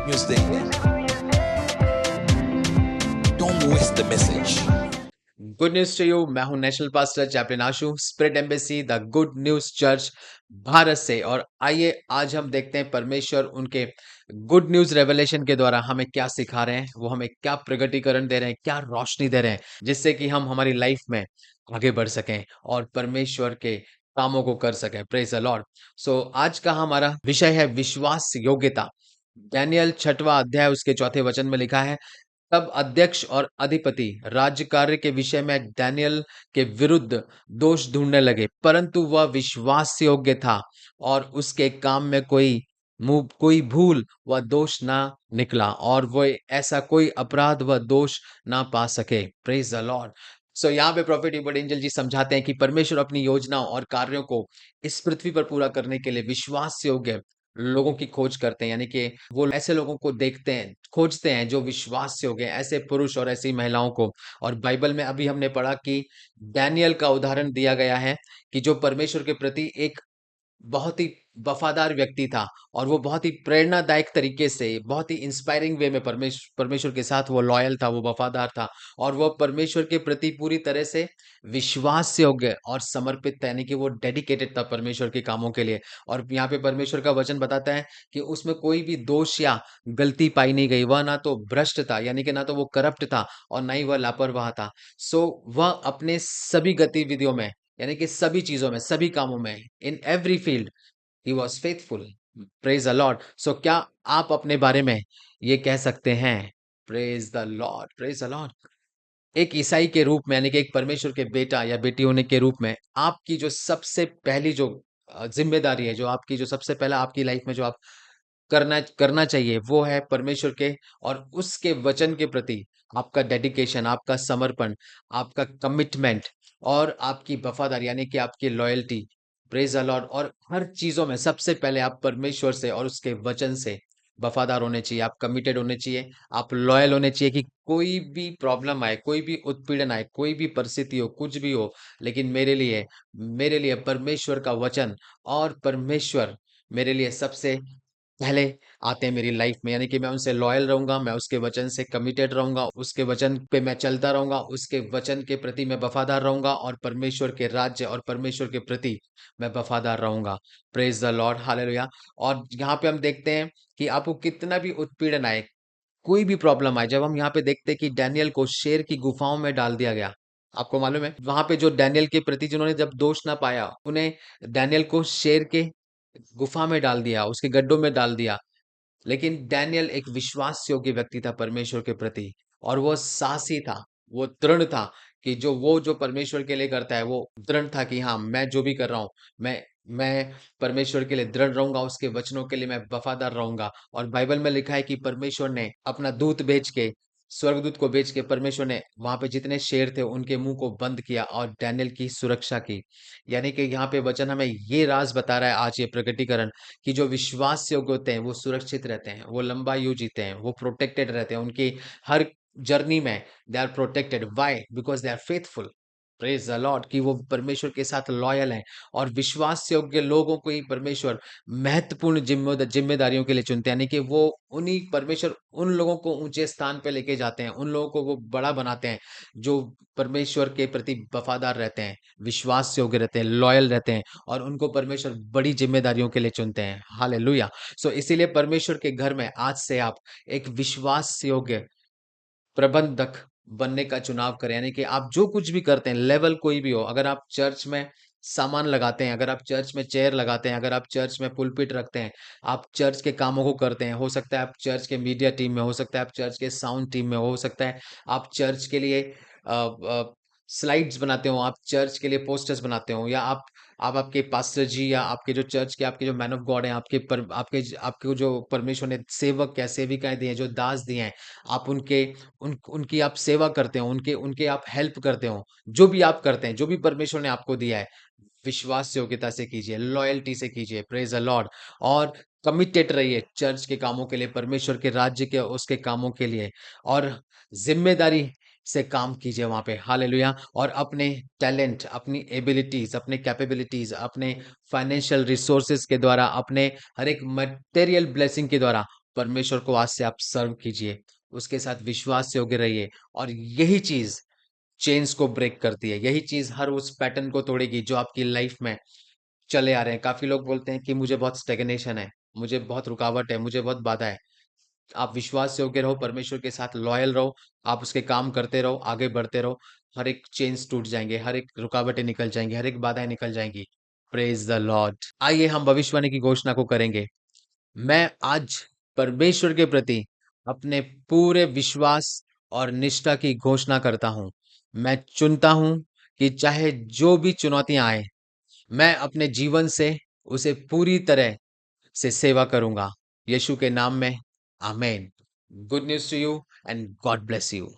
News देंगे। Don't miss the message. Good news to you. मैं हूं national pastor chaplain Ashu, spread embassy the good news church Bharat से। और आइए आज हम देखते हैं परमेश्वर उनके गुड न्यूज रेवलेशन के द्वारा हमें क्या सिखा रहे हैं, वो हमें क्या प्रगटीकरण दे रहे हैं, क्या रोशनी दे रहे हैं, जिससे कि हम हमारी लाइफ में आगे बढ़ सकें और परमेश्वर के कामों को कर सकें। Praise the Lord. सो आज का हमारा विषय है विश्वास योग्यता। डैनियल 6वां अध्याय उसके 4थे वचन में लिखा है, तब अध्यक्ष और अधिपति राज्य कार्य के विषय में डैनियल के विरुद्ध दोष ढूंढने लगे, परंतु वह विश्वास योग्य था और उसके काम में कोई भूल व दोष ना निकला, और वह ऐसा कोई अपराध व दोष ना पा सके। Praise the Lord. सो यहाँ पे प्रॉफिट इबट एंजल जी समझाते हैं कि परमेश्वर अपनी योजनाओं और कार्यों को इस पृथ्वी पर पूरा करने के लिए विश्वास योग्य लोगों की खोज करते हैं। यानी कि वो ऐसे लोगों को देखते हैं, खोजते हैं जो विश्वास योग्य हैं, ऐसे पुरुष और ऐसी महिलाओं को। और बाइबल में अभी हमने पढ़ा कि डैनियल का उदाहरण दिया गया है कि जो परमेश्वर के प्रति एक बहुत ही वफादार व्यक्ति था, और वो बहुत ही प्रेरणादायक तरीके से, बहुत ही इंस्पायरिंग वे में परमेश्वर के साथ वो लॉयल था, वो वफादार था, और वो परमेश्वर के प्रति पूरी तरह से विश्वास योग्य और समर्पित था। यानी कि वो डेडिकेटेड था परमेश्वर के कामों के लिए। और यहाँ पे परमेश्वर का वचन बताता है कि उसमें कोई भी दोष या गलती पाई नहीं गई। वह ना तो भ्रष्ट था, यानी कि ना तो वो करप्ट था, और ना ही वह लापरवाह था। सो वह अपने सभी गतिविधियों में, यानी कि सभी चीजों में, सभी कामों में, in every field he was faithful. Praise the Lord. So क्या आप अपने बारे में ये कह सकते हैं? Praise the Lord, praise the Lord. एक ईसाई के रूप में, यानी कि एक परमेश्वर के बेटा या बेटी होने के रूप में, आपकी जो सबसे पहली जो जिम्मेदारी है, जो आपकी जो सबसे पहला आपकी लाइफ में जो आप करना करना चाहिए, वो है परमेश्वर के और उसके वचन के प्रति आपका डेडिकेशन, आपका समर्पण, आपका कमिटमेंट और आपकी वफादारी, यानी कि आपकी लॉयल्टी। Praise the Lord. और हर चीजों में सबसे पहले आप परमेश्वर से और उसके वचन से वफादार होने चाहिए, आप कमिटेड होने चाहिए, आप लॉयल होने चाहिए कि कोई भी प्रॉब्लम आए, कोई भी उत्पीड़न आए, कोई भी परिस्थिति हो, कुछ भी हो, लेकिन मेरे लिए परमेश्वर का वचन और परमेश्वर मेरे लिए सबसे पहले आते हैं मेरी लाइफ में। यानी कि मैं उनसे लॉयल रहूंगा, मैं उसके वचन से कमिटेड रहूंगा, उसके वचन पे मैं चलता रहूंगा, उसके वचन के प्रति मैं वफादार रहूंगा, और परमेश्वर के राज्य और परमेश्वर के प्रति मैं वफादार रहूंगा। Praise the Lord, hallelujah. और यहाँ पे हम देखते हैं कि आपको कितना भी उत्पीड़न आए, कोई भी प्रॉब्लम आए, जब हम यहाँ पे देखते हैं कि डैनियल को शेर की गुफाओं में डाल दिया गया। आपको मालूम है वहां पे जो डैनियल के प्रति जिन्होंने जब दोष ना पाया, उन्हें डैनियल को शेर के गुफा में डाल दिया, उसके गड्ढों में डाल दिया। लेकिन डैनियल एक विश्वास योग्य व्यक्ति था परमेश्वर के प्रति, और वो साहसी था, वो दृढ़ था कि जो परमेश्वर के लिए करता है, वो दृढ़ था कि हाँ, मैं जो भी कर रहा हूँ, मैं परमेश्वर के लिए दृढ़ रहूंगा, उसके वचनों के लिए मैं वफादार रहूंगा। और बाइबल में लिखा है कि परमेश्वर ने अपना दूत भेज के, स्वर्गदूत को भेज के, परमेश्वर ने वहां पे जितने शेर थे उनके मुंह को बंद किया और डैनियल की सुरक्षा की। यानी कि यहाँ पे वचन हमें ये राज बता रहा है, आज ये प्रकटीकरण, कि जो विश्वास योग्य होते हैं वो सुरक्षित रहते हैं, वो लंबा आयु जीते हैं, वो प्रोटेक्टेड रहते हैं, उनकी हर जर्नी में they are protected. Why? Because they are faithful. Praise the Lord. कि वो परमेश्वर के साथ लॉयल हैं। और विश्वास योग्य लोगों को ही परमेश्वर महत्वपूर्ण जिम्मेदारियों के लिए चुनते हैं। यानी कि वो उन्हीं परमेश्वर उन लोगों को ऊंचे स्थान पे लेके जाते हैं, उन लोगों को वो बड़ा बनाते हैं जो परमेश्वर के प्रति वफादार रहते हैं, विश्वास योग्य रहते हैं, लॉयल रहते हैं, और उनको परमेश्वर बड़ी जिम्मेदारियों के लिए चुनते हैं। हालेलुया। सो इसीलिए परमेश्वर के घर में आज से आप एक विश्वास योग्य प्रबंधक बनने का चुनाव करें। यानी कि आप जो कुछ भी करते हैं, लेवल कोई भी हो, अगर आप चर्च में सामान लगाते हैं, अगर आप चर्च में चेयर लगाते हैं, अगर आप चर्च में पुलपिट रखते हैं, आप चर्च के कामों को करते हैं, हो सकता है आप चर्च के मीडिया टीम में, हो सकता है आप चर्च के साउंड टीम में, हो सकता है आप चर्च के लिए स्लाइड्स बनाते हो, आप चर्च के लिए पोस्टर्स बनाते हो, या आप आपके पास्टर जी, या आपके जो चर्च के, आपके जो मैन ऑफ गॉड हैं, आपके जो परमेश्वर ने सेवक या सेविकाएं दी हैं, जो दास दिए हैं, आप उनकी आप सेवा करते हो, उनके उनके आप हेल्प करते हो। जो भी आप करते हैं, जो भी परमेश्वर ने आपको दिया है, विश्वास योग्यता से कीजिए, लॉयल्टी से कीजिए। Praise the Lord. और कमिटेड रहिए चर्च के कामों के लिए, परमेश्वर के राज्य के उसके कामों के लिए, और जिम्मेदारी से काम कीजिए वहां पे। हालेलुया। और अपने टैलेंट, अपनी एबिलिटीज, अपने कैपेबिलिटीज, अपने फाइनेंशियल रिसोर्सेज के द्वारा, अपने हर एक मटेरियल ब्लेसिंग के द्वारा परमेश्वर को आज से आप सर्व कीजिए, उसके साथ विश्वास से होके रहिए और यही चीज़ चेन्स को ब्रेक करती है। यही चीज़ हर उस पैटर्न को तोड़ेगी जो आपकी लाइफ में चले आ रहे हैं। काफ़ी लोग बोलते हैं कि मुझे बहुत स्टैग्नेशन है, मुझे बहुत रुकावट है, मुझे बहुत बाधा है। आप विश्वास से होके रहो, परमेश्वर के साथ लॉयल रहो, आप उसके काम करते रहो, आगे बढ़ते रहो। हर एक चेन्स टूट जाएँगे, हर एक रुकावटें निकल जाएँगी, हर एक बाधाएँ निकल जाएँगी। Praise the Lord. आइए हम भविष्यवाणी की घोषणा को करेंगे। मैं आज परमेश्वर के प्रति अपने पूरे विश्वास और निष्ठा की घोषणा करता हूँ। मैं चुनता हूँ कि चाहे जो भी चुनौतियाँ आएँ, मैं अपने जीवन से उसे पूरी तरह से सेवा करूँगा। यीशु के नाम में आमीन। Good news to you and God bless you.